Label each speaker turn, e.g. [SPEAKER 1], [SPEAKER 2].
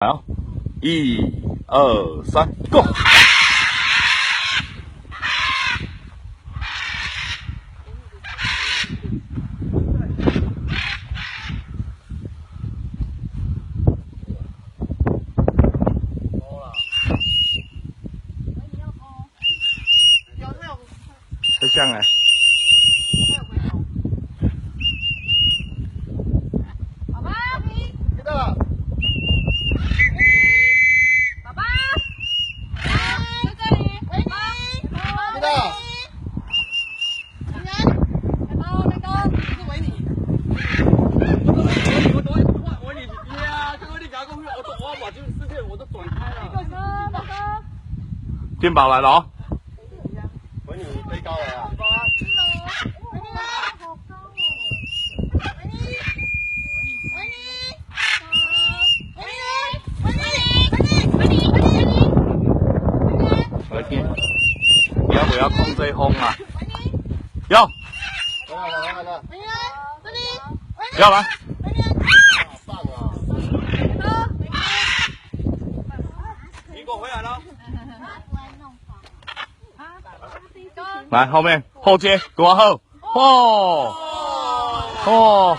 [SPEAKER 1] 好，1、2、3，Go！ 就这样哎。
[SPEAKER 2] 爸爸，
[SPEAKER 3] 知道了。
[SPEAKER 2] 爸爸，在这里。维尼，
[SPEAKER 3] 知道了。
[SPEAKER 2] 平安，美高，是维尼。
[SPEAKER 4] 我你呀，刚刚你讲过，我把这个视线我都转开了。
[SPEAKER 2] 哥哥，哥哥，
[SPEAKER 1] 电宝来了哦。
[SPEAKER 3] 维尼飞高了啊！
[SPEAKER 2] 维尼，好高哦。维尼，维尼，
[SPEAKER 1] 来听，你要不要控制风啊？要，
[SPEAKER 3] 来了。
[SPEAKER 1] 要来。
[SPEAKER 3] 棒啊！
[SPEAKER 4] 苹果回来了。
[SPEAKER 1] 来后面后接，给我后，哦哦。